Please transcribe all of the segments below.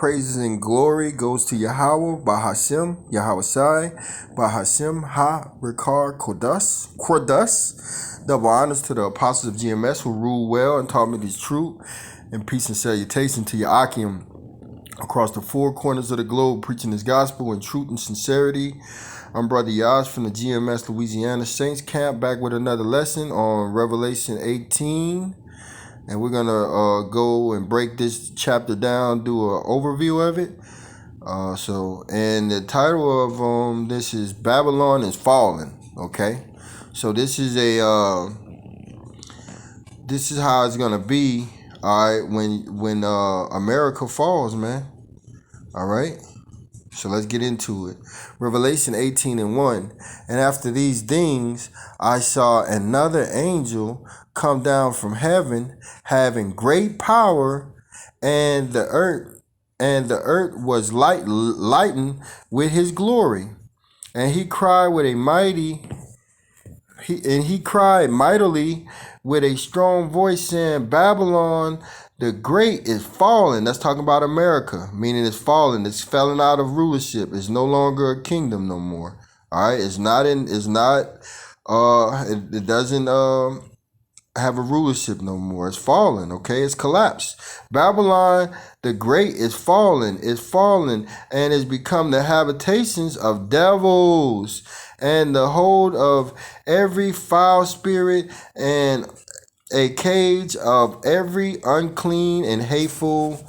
praises and glory goes to Yahweh, Bahashem, Yahweh Shai, Bahashem, Ha, Rikar, Kordas. Double honors to the apostles of GMS who ruled well and taught me this truth. And peace and salutation to Yakim across the four corners of the globe, preaching his gospel in truth and sincerity. I'm Brother Yash from the GMS Louisiana Saints Camp, back with another lesson on Revelation 18. And we're going to go and break this chapter down, do an overview of it. And the title of this is Babylon is Fallen, okay? So this is how it's going to be, all right, when America falls, man. All right? So let's get into it. Revelation 18:1. And after these things, I saw another angel come down from heaven, having great power, and the earth was lightened with his glory. And he cried mightily with a strong voice, saying, Babylon the Great is fallen. That's talking about America, meaning it's fallen. It's fallen out of rulership. It's no longer a kingdom no more. All right, it doesn't have a rulership no more. It's fallen, okay? It's collapsed. Babylon the Great is fallen, and has become the habitations of devils, and the hold of every foul spirit, and a cage of every unclean and hateful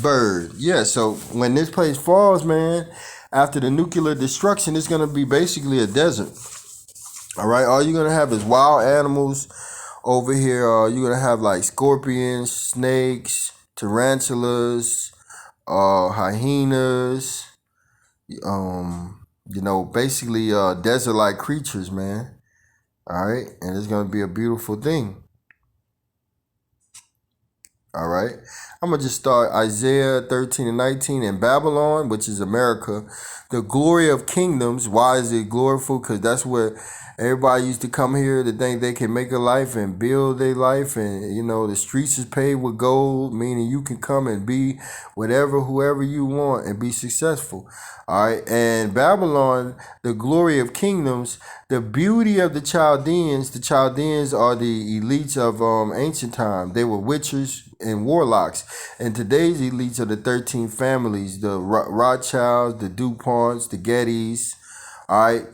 bird. Yeah, so when this place falls, man, after the nuclear destruction, it's going to be basically a desert. All right, all you're going to have is wild animals over here. You're going to have like scorpions, snakes, tarantulas, hyenas, basically desert-like creatures, man. All right, and it's going to be a beautiful thing. All right, I'm going to just start Isaiah 13:19. In Babylon, which is America, the glory of kingdoms. Why is it gloriful? Because that's where everybody used to come here to think they can make a life and build their life. And, the streets is paved with gold, meaning you can come and be whoever you want and be successful. All right. And Babylon, the glory of kingdoms, the beauty of the Chaldeans. The Chaldeans are the elites of ancient time. They were witchers and warlocks. And today's elites are the 13 families, the Rothschilds, the DuPonts, the Gettys, all right,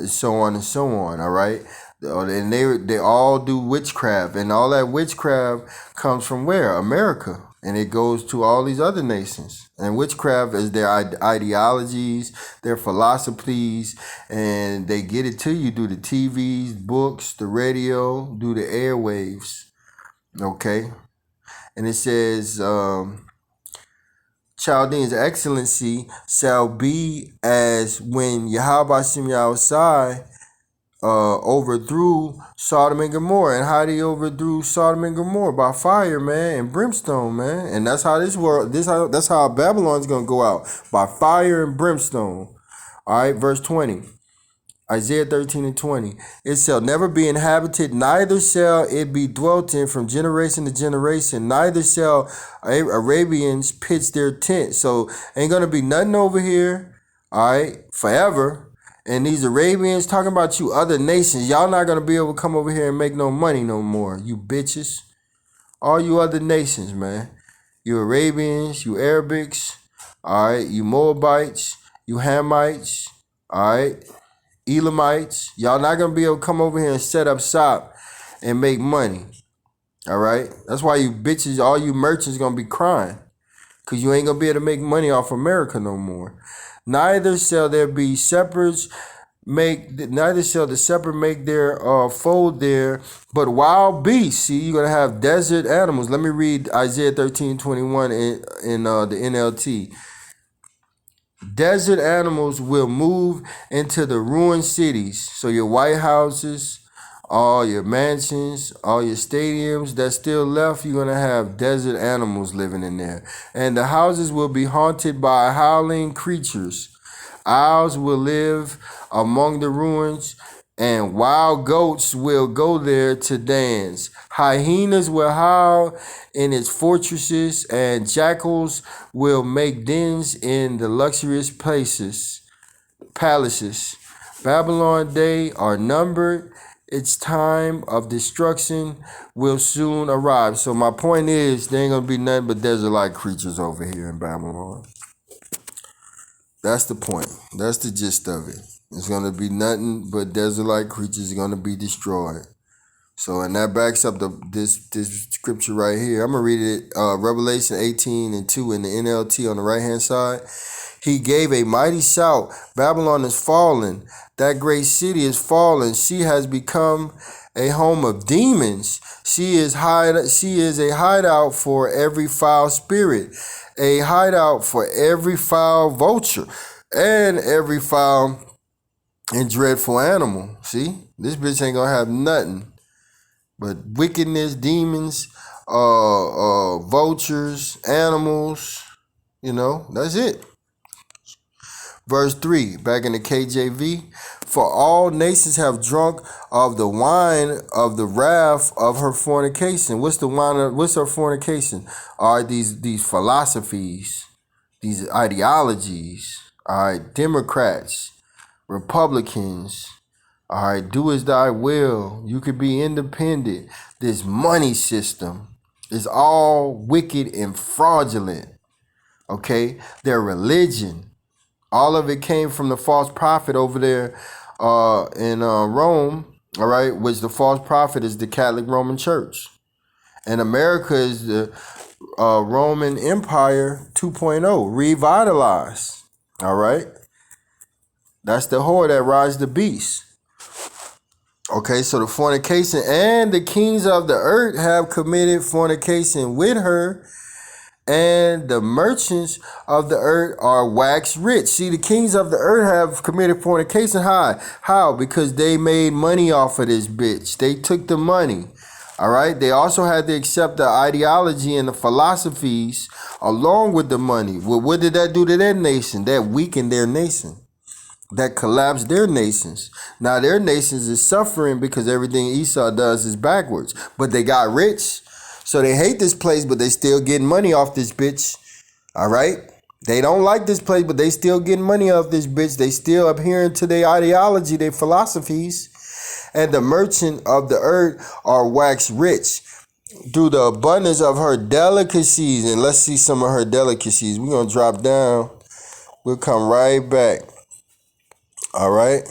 so on and so on, all right? And they all do witchcraft, and all that witchcraft comes from where? America. And it goes to all these other nations. And witchcraft is their ideologies, their philosophies, and they get it to you through the TVs, books, the radio, through the airwaves, okay? And it says, Chaldeans' excellency shall be as when Yahweh Hashem Yahushai overthrew Sodom and Gomorrah. And how he overthrew Sodom and Gomorrah? By fire, man, and brimstone, man. And that's how that's how Babylon's gonna go out, by fire and brimstone. All right, verse 20. Isaiah 13:20. It shall never be inhabited, neither shall it be dwelt in from generation to generation, neither shall Arabians pitch their tent. So ain't gonna be nothing over here, all right, forever. And these Arabians, talking about you other nations, y'all not gonna be able to come over here and make no money no more, you bitches. All you other nations, man. You Arabians, you Arabics, all right, you Moabites, you Hamites, all right, Elamites, y'all not going to be able to come over here and set up shop and make money. All right? That's why you bitches, all you merchants going to be crying, because you ain't going to be able to make money off America no more. Neither shall the shepherd make their fold there, but wild beasts. See, you're going to have desert animals. Let me read Isaiah 13:21 in the NLT. Desert animals will move into the ruined cities. So your White Houses, all your mansions, all your stadiums that's still left, you're going to have desert animals living in there. And the houses will be haunted by howling creatures. Owls will live among the ruins, and wild goats will go there to dance. Hyenas will howl in its fortresses, and jackals will make dens in the luxurious palaces. Babylon days are numbered. Its time of destruction will soon arrive. So my point is, there ain't gonna be nothing but desert-like creatures over here in Babylon. That's the point. That's the gist of it. It's gonna be nothing but desert-like creatures are gonna be destroyed. So, and that backs up this scripture right here. I'm gonna read it. Revelation 18:2 in the NLT on the right hand side. He gave a mighty shout. Babylon is fallen. That great city is fallen. She has become a home of demons. She is a hideout for every foul spirit, a hideout for every foul vulture, and every foul and dreadful animal. See, this bitch ain't gonna have nothing but wickedness, demons, vultures, animals. You know, that's it. Verse 3, back in the KJV, for all nations have drunk of the wine of the wrath of her fornication. What's the wine? What's her fornication? Are these philosophies, these ideologies? All right, Democrats, Republicans. All right, do as thy will. You could be independent. This money system is all wicked and fraudulent. Okay, their religion. All of it came from the false prophet over there in Rome, all right, which the false prophet is the Catholic Roman Church. And America is the Roman Empire 2.0, revitalized, all right? That's the whore that rides the beast. Okay, so the fornication and the kings of the earth have committed fornication with her, and the merchants of the earth are waxed rich. See, the kings of the earth have committed fornication. How? Because they made money off of this bitch. They took the money. All right. They also had to accept the ideology and the philosophies along with the money. Well, what did that do to their nation? That weakened their nation. That collapsed their nations. Now their nations is suffering because everything Esau does is backwards. But they got rich. So they hate this place, but they still getting money off this bitch. All right? They don't like this place, but they still getting money off this bitch. They still adhering to their ideology, their philosophies. And the merchant of the earth are waxed rich through the abundance of her delicacies. And let's see some of her delicacies. We're going to drop down. We'll come right back. All right?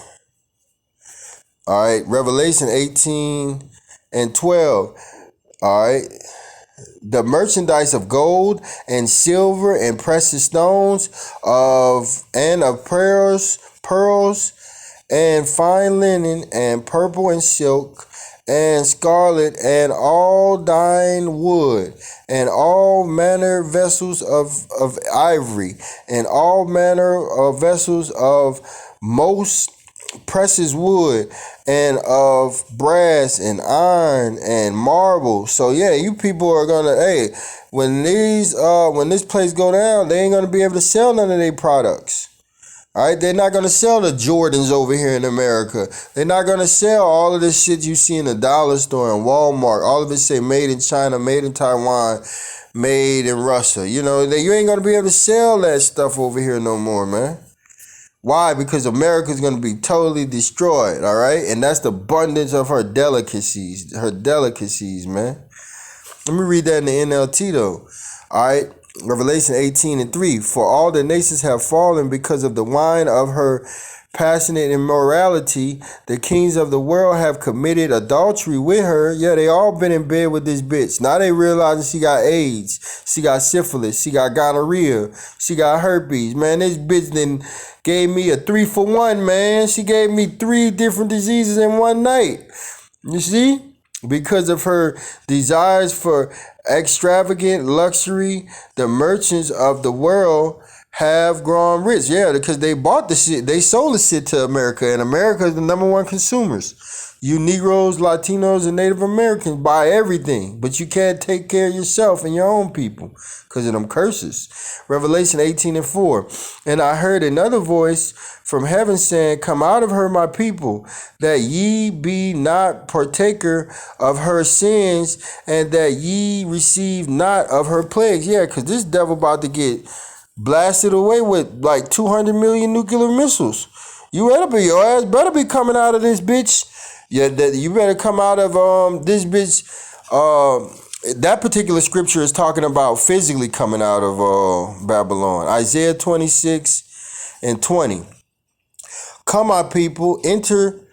All right. Revelation 18:12. All right. The merchandise of gold and silver and precious stones of pearls and fine linen and purple and silk and scarlet and all dying wood and all manner vessels of ivory and all manner of vessels of most precious wood and of brass and iron and marble. So yeah, you people are gonna, when this place go down, they ain't gonna be able to sell none of their products. All right, they're not gonna sell the Jordans over here in America. They're not gonna sell all of this shit you see in the dollar store and Walmart. All of it say made in China, made in Taiwan, made in Russia. You know, you ain't gonna be able to sell that stuff over here no more, man. Why? Because America's going to be totally destroyed, all right? And that's the abundance of her delicacies, man. Let me read that in the NLT, though, all right? Revelation 18:3. For all the nations have fallen because of the wine of her passionate immorality. The kings of the world have committed adultery with her. Yeah, they all been in bed with this bitch. Now they realizing she got AIDS, she got syphilis, she got gonorrhea, she got herpes. Man, this bitch then gave me a 3-for-1, man. She gave me 3 different diseases in one night. You see? Because of her desires for extravagant luxury, the merchants of the world have grown rich. Yeah, because they bought the shit. They sold the shit to America, and America is the number one consumers. You Negroes, Latinos, and Native Americans buy everything, but you can't take care of yourself and your own people because of them curses. Revelation 18:4. And I heard another voice from heaven saying, come out of her, my people, that ye be not partaker of her sins, and that ye receive not of her plagues. Yeah, because this devil about to get blasted away with like 200 million nuclear missiles. Your ass better be coming out of this bitch. Yeah, you better come out of this bitch. That particular scripture is talking about physically coming out of Babylon. Isaiah 26:20. Come, my people, enter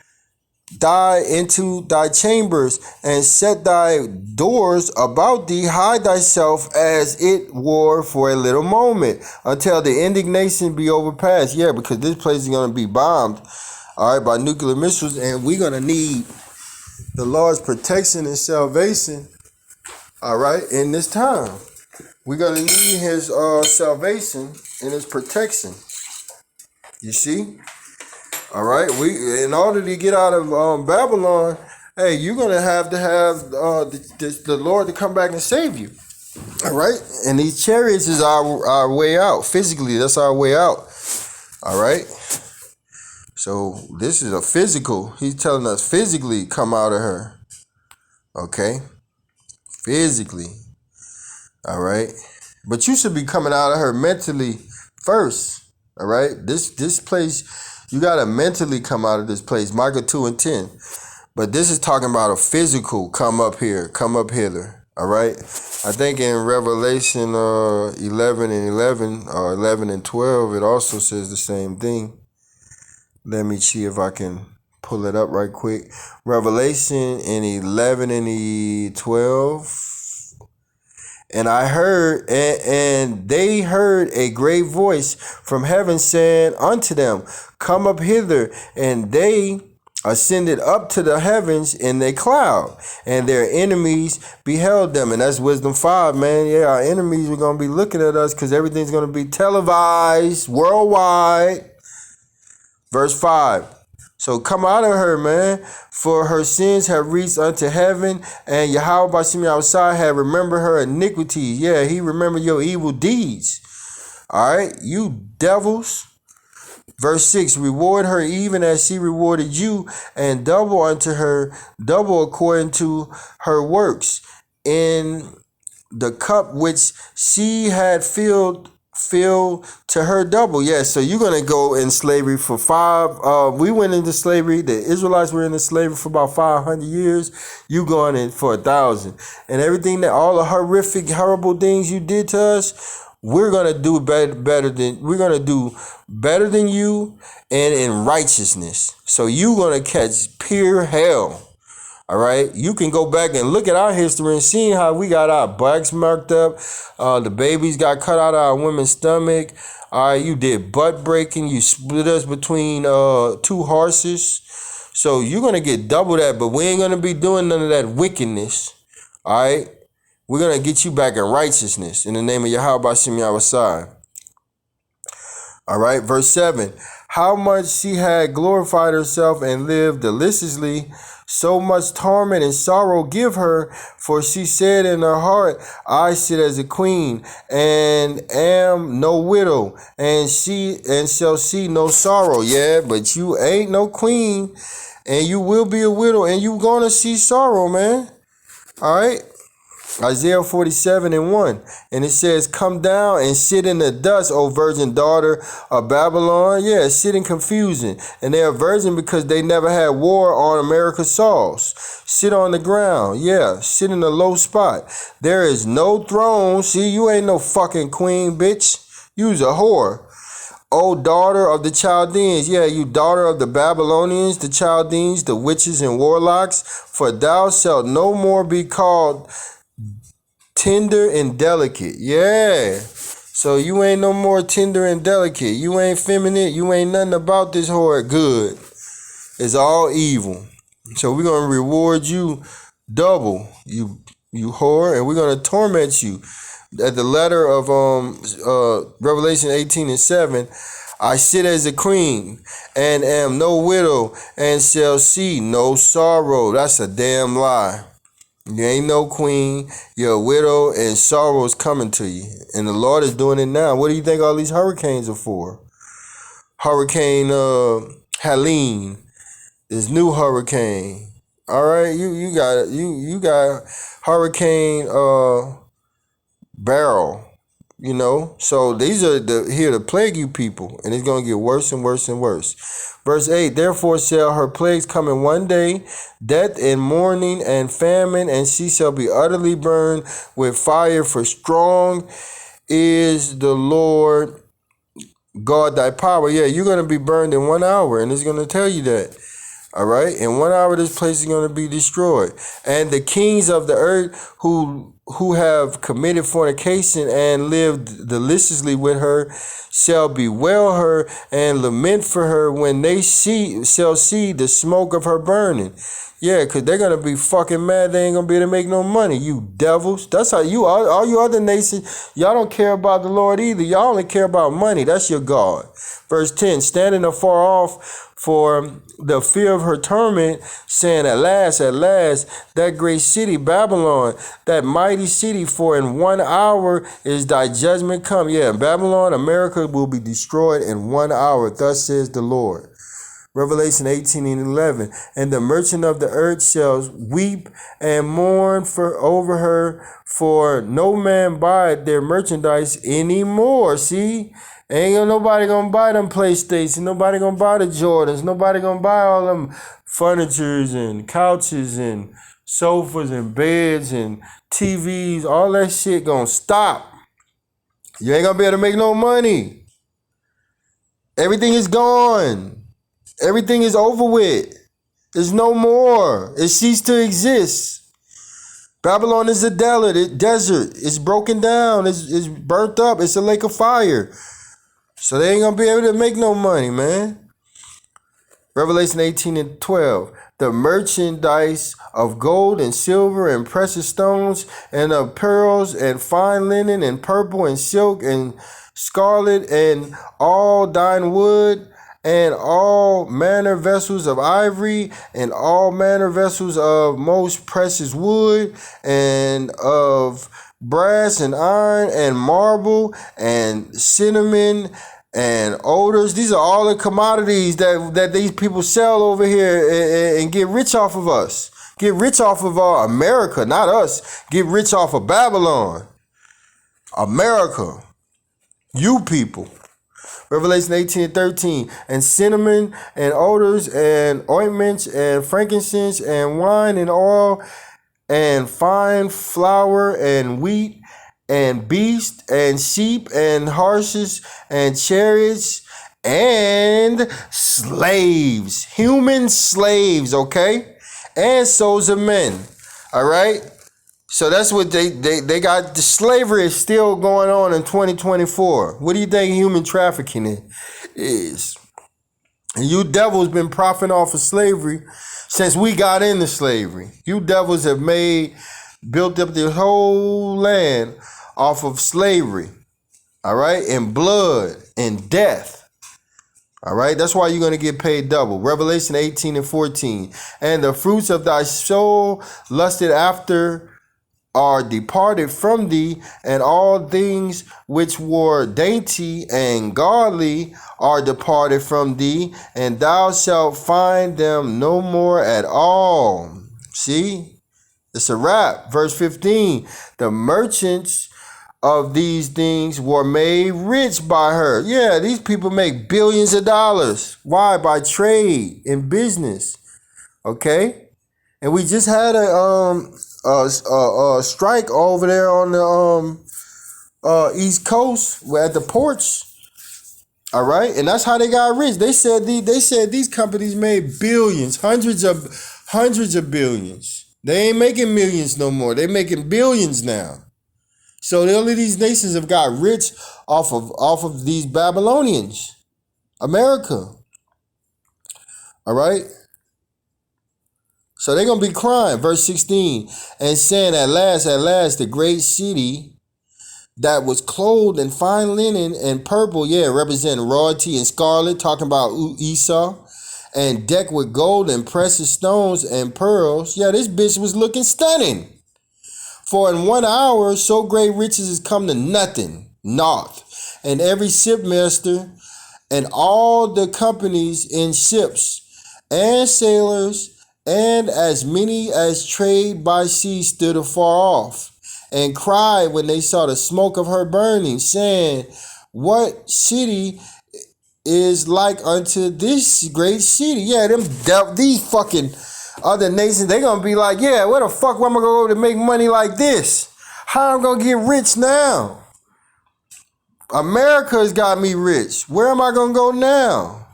into thy chambers, and set thy doors about thee, hide thyself as it were for a little moment, until the indignation be overpassed. Yeah, because this place is going to be bombed, all right, by nuclear missiles, and we're going to need the Lord's protection and salvation, all right, in this time. We're going to need his salvation and his protection. You see? All right, in order to get out of Babylon, hey, you're gonna have the Lord to come back and save you. All right, and these chariots is our way out. Physically, that's our way out. All right, so this is a physical. He's telling us physically come out of her. Okay, physically. All right, but you should be coming out of her mentally first. All right, this place. You got to mentally come out of this place. Micah 2:10. But this is talking about a physical come up here, come up hither. All right. I think in Revelation 11:11 or 11:12, it also says the same thing. Let me see if I can pull it up right quick. Revelation in 11:12. And I heard, and they heard a great voice from heaven saying unto them, come up hither. And they ascended up to the heavens in a cloud, and their enemies beheld them. And that's Wisdom 5, man. Yeah, our enemies are going to be looking at us because everything's going to be televised worldwide. Verse 5. So come out of her, man, for her sins have reached unto heaven, and Yahweh Bashim Yahushua have remembered her iniquities. Yeah, he remembered your evil deeds. All right, you devils. Verse 6, reward her even as she rewarded you, and double unto her, double according to her works. In the cup which she had filled to her double. Yeah, so you're going to go in slavery for we went into slavery. The Israelites were in slavery for about 500 years. You going in for 1,000. And everything that all the horrific, horrible things you did to us, we're going to do better than you and in righteousness. So you're going to catch pure hell. All right, you can go back and look at our history and see how we got our backs marked up. The babies got cut out of our women's stomach. All right, you did butt breaking. You split us between two horses. So you're going to get double that, but we ain't going to be doing none of that wickedness. All right, we're going to get you back in righteousness in the name of Yahweh Bashim Yahushua. All right, verse 7. How much she had glorified herself and lived deliciously, so much torment and sorrow give her, for she said in her heart, I sit as a queen, and am no widow, and shall see no sorrow. Yeah, but you ain't no queen, and you will be a widow, and you gonna see sorrow, man. All right. Isaiah 47:1. And it says, come down and sit in the dust, O virgin daughter of Babylon. Yeah, sit in confusion. And they are virgin because they never had war on America's soils. Sit on the ground. Yeah, sit in a low spot. There is no throne. See, you ain't no fucking queen, bitch. You's a whore. O daughter of the Chaldeans, yeah, you daughter of the Babylonians, the Chaldeans, the witches and warlocks, for thou shalt no more be called tender and delicate. Yeah. So you ain't no more tender and delicate. You ain't feminine. You ain't nothing about this whore good. It's all evil. So we're going to reward you double. You you whore, and we're gonna torment you. At the letter of Revelation 18:7, I sit as a queen and am no widow and shall see no sorrow. That's a damn lie. You ain't no queen. You're a widow, and sorrow is coming to you. And the Lord is doing it now. What do you think all these hurricanes are for? Hurricane Helene, this new hurricane. All right, you got Hurricane Beryl. You know, so these are here to plague you people, and it's going to get worse and worse and worse. Verse 8, therefore shall her plagues come in one day, death and mourning and famine, and she shall be utterly burned with fire, for strong is the Lord God thy power. Yeah, you're going to be burned in 1 hour, and it's going to tell you that. All right, in 1 hour this place is going to be destroyed. And the kings of the earth who have committed fornication and lived deliciously with her shall bewail her and lament for her when they shall see the smoke of her burning. Yeah, because they're going to be fucking mad. They ain't going to be able to make no money, you devils. That's how you, all you other nations, y'all don't care about the Lord either. Y'all only care about money. That's your God. Verse 10, standing afar off for the fear of her torment, saying, at last, that great city, Babylon, that mighty city, for in 1 hour is thy judgment come. Yeah, Babylon, America will be destroyed in 1 hour. Thus says the Lord. Revelation 18:11, and the merchant of the earth shall weep and mourn over her, for no man buyeth their merchandise anymore. See? Ain't nobody gonna buy them PlayStation. Nobody gonna buy the Jordans. Nobody gonna buy all them furnitures and couches and sofas and beds and TVs. All that shit gonna stop. You ain't gonna be able to make no money. Everything is gone. Everything is over with. There's no more. It ceased to exist. Babylon is a desert. It's broken down. It's burnt up. It's a lake of fire. So they ain't going to be able to make no money, man. Revelation 18:12. The merchandise of gold and silver and precious stones and of pearls and fine linen and purple and silk and scarlet and all thine wood, and all manner vessels of ivory, and all manner vessels of most precious wood, and of brass and iron and marble and cinnamon and odors. These are all the commodities that these people sell over here and get rich off of us. Get rich off of America, not us. Get rich off of Babylon. America. You people. Revelation 18:13, and cinnamon and odors and ointments and frankincense and wine and oil and fine flour and wheat and beasts and sheep and horses and chariots and slaves, human slaves, okay? And souls of men, all right? So that's what they got. The slavery is still going on in 2024. What do you think human trafficking is? And you devils been profiting off of slavery since we got into slavery. You devils have built up the whole land off of slavery. All right? And blood and death. All right? That's why you're going to get paid double. Revelation 18:14. And the fruits of thy soul lusted after are departed from thee, and all things which were dainty and godly are departed from thee, and thou shalt find them no more at all. See? It's a wrap. Verse 15. The merchants of these things were made rich by her. Yeah, these people make billions of dollars. Why? By trade and business. Okay? And we just had a strike over there on the East Coast at the ports. All right, and that's how they got rich. They said these companies made billions, hundreds of billions. They ain't making millions no more. They making billions now. So only these nations have got rich off of these Babylonians, America. All right. So they're going to be crying. Verse 16. And saying, at last, the great city that was clothed in fine linen and purple, representing royalty, and scarlet, talking about Esau, and decked with gold and precious stones and pearls. Yeah, this bitch was looking stunning. For in 1 hour, so great riches has come to nothing, naught. And every shipmaster and all the companies in ships and sailors and as many as trade by sea stood afar off and cried when they saw the smoke of her burning, saying, what city is like unto this great city? Yeah, these fucking other nations, they gonna be like, yeah, where the fuck am I gonna go to make money like this? How I'm gonna get rich now? America's got me rich. Where am I gonna go now?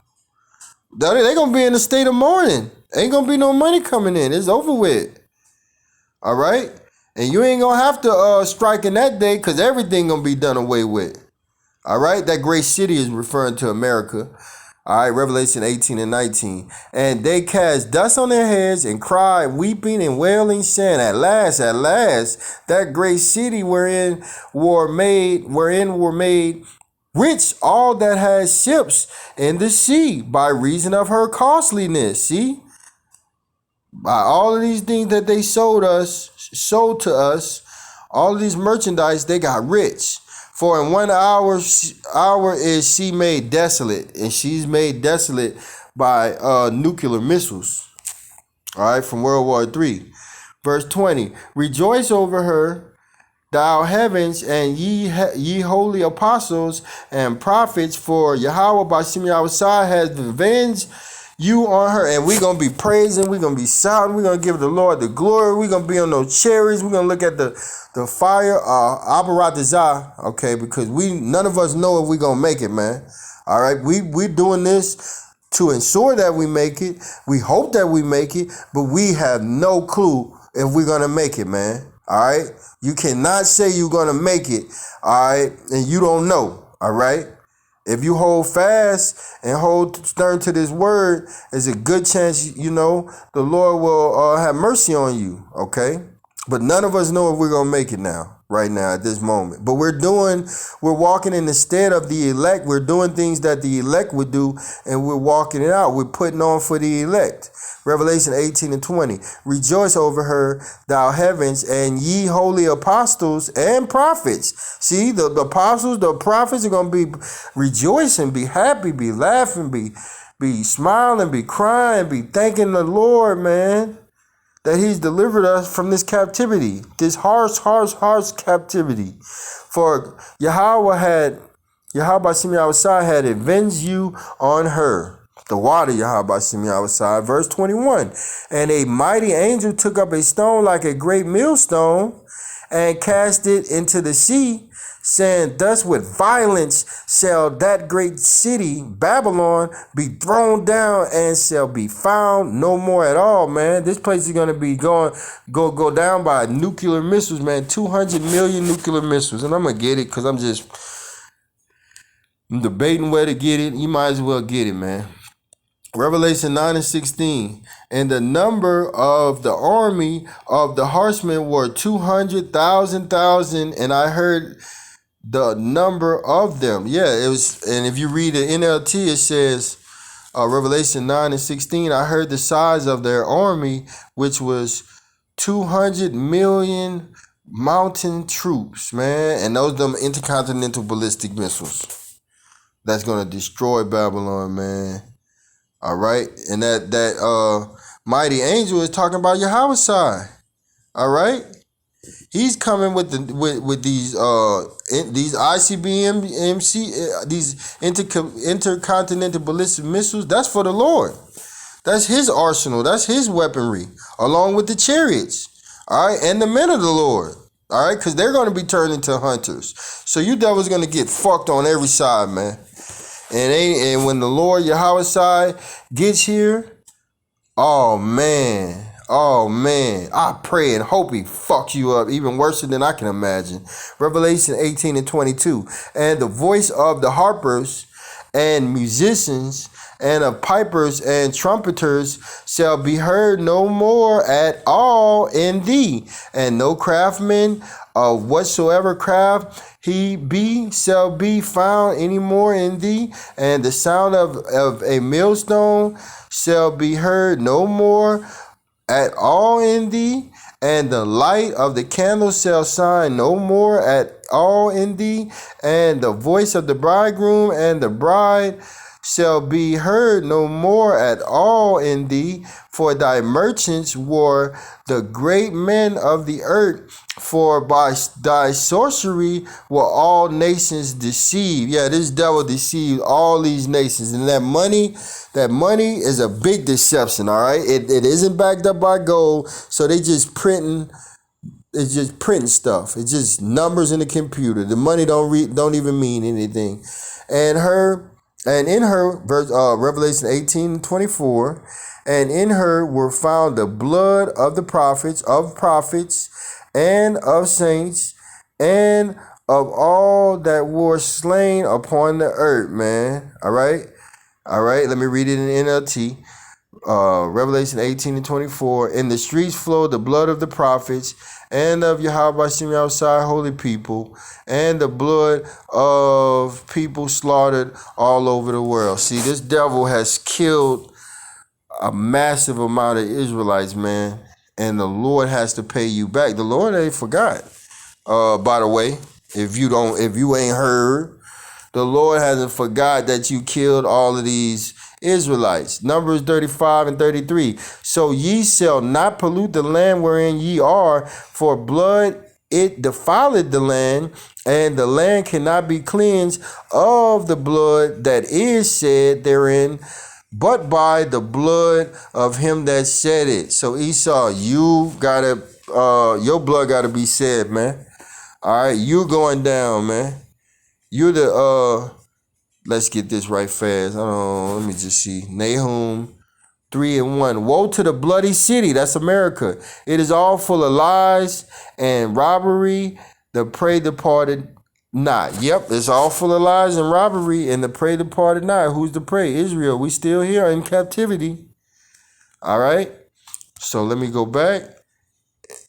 They gonna be in a state of mourning. Ain't gonna be no money coming in. It's over with. All right? And you ain't gonna have to strike in that day, because everything gonna be done away with. All right? That great city is referring to America. All right, Revelation 18 and 19. And they cast dust on their heads and cried, weeping and wailing, saying, at last, that great city wherein were made rich all that had ships in the sea by reason of her costliness. See? By all of these things that they sold to us, all of these merchandise, they got rich. For in 1 hour is she made desolate, and she's made desolate by nuclear missiles. All right, from World War III. Verse 20, rejoice over her, thou heavens, and ye holy apostles and prophets, for Yahweh Bashim Yahushua has avenged you on her. And we're going to be praising, we're going to be shouting, we're going to give the Lord the glory, we're going to be on those chariots, we're going to look at the fire, Abaratazah, okay, because none of us know if we're going to make it, man. All right, we're doing this to ensure that we make it. We hope that we make it, but we have no clue if we're going to make it, man. All right, you cannot say you're going to make it, all right, and you don't know, all right. If you hold fast and hold stern to this word, there's a good chance, the Lord will have mercy on you, okay? But none of us know if we're going to make it right now at this moment. But we're walking in the stead of the elect. We're doing things that the elect would do, and we're walking it out. We're putting on for the elect. Revelation 18 and 20. Rejoice over her, thou heavens, and ye holy apostles and prophets. See, the apostles, the prophets are going to be rejoicing, be happy, be laughing, be smiling, be crying, be thanking the Lord, man, that he's delivered us from this captivity, this harsh captivity. For Yahweh Bashim Yahushua had avenged you on her. The water, Yahweh Bashim Yahushua. Verse 21. And a mighty angel took up a stone like a great millstone and cast it into the sea, saying, thus with violence shall that great city, Babylon, be thrown down and shall be found no more at all, man. This place is going to be go down by nuclear missiles, man. 200 million nuclear missiles. And I'm going to get it because I'm debating where to get it. You might as well get it, man. Revelation 9 and 16. And the number of the army of the horsemen were 200,000, and I heard the number of them. Yeah, it was, and if you read the NLT, it says, Revelation 9 and 16, I heard the size of their army, which was 200 million mountain troops, man. And those them intercontinental ballistic missiles that's going to destroy Babylon, man. All right. And that mighty angel is talking about Yahushua. All right. He's coming with these ICBM, these intercontinental ballistic missiles. That's for the Lord. That's his arsenal. That's his weaponry, along with the chariots. All right, and the men of the Lord. All right, because they're going to be turned into hunters. So you devils going to get fucked on every side, man. And when the Lord Yahushua gets here, oh man, I pray and hope he fucks you up even worse than I can imagine. Revelation 18 and 22. And the voice of the harpers and musicians and of pipers and trumpeters shall be heard no more at all in thee, and no craftsman of whatsoever craft he be shall be found any more in thee, and the sound of a millstone shall be heard no more at all in thee, and the light of the candle shall shine no more at all in thee, and the voice of the bridegroom and the bride shall be heard no more at all in thee, for thy merchants were the great men of the earth, for by thy sorcery were all nations deceived. Yeah, this devil deceived all these nations, and that money is a big deception. All right, it isn't backed up by gold, so they just printing. It's just printing stuff. It's just numbers in the computer. The money don't even mean anything. And in her verse Revelation 18:24, and in her were found the blood of the prophets, and of saints, and of all that were slain upon the earth, man. All right. Let me read it in NLT. Revelation 18:24. In the streets flowed the blood of the prophets and of Yahweh Shem outside holy people, and the blood of people slaughtered all over the world. See, this devil has killed a massive amount of Israelites, man, and the Lord has to pay you back. The Lord ain't forgot. By the way, if you ain't heard, the Lord hasn't forgot that you killed all of these Israelites. Numbers 35 and 33. So ye shall not pollute the land wherein ye are, for blood it defileth the land, and the land cannot be cleansed of the blood that is shed therein, but by the blood of him that shed it. So Esau, you gotta your blood gotta be shed, man. All right, you going down, man. You're the let's get this right fast. Let me just see. Nahum 3:1. Woe to the bloody city. That's America. It is all full of lies and robbery. The prey departed not. Yep, it's all full of lies and robbery, and the prey departed not. Who's the prey? Israel. We still here in captivity. All right. So let me go back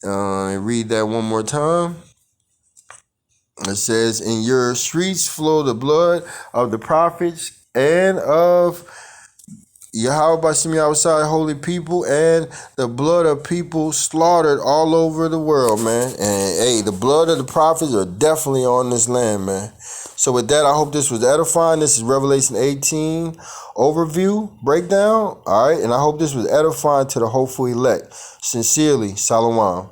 and read that one more time. It says, in your streets flow the blood of the prophets and of Yahweh Shem outside holy people, and the blood of people slaughtered all over the world, man. And hey, the blood of the prophets are definitely on this land, man. So with that, I hope this was edifying. This is Revelation 18 overview breakdown. All right. And I hope this was edifying to the hopeful elect. Sincerely, Shalom.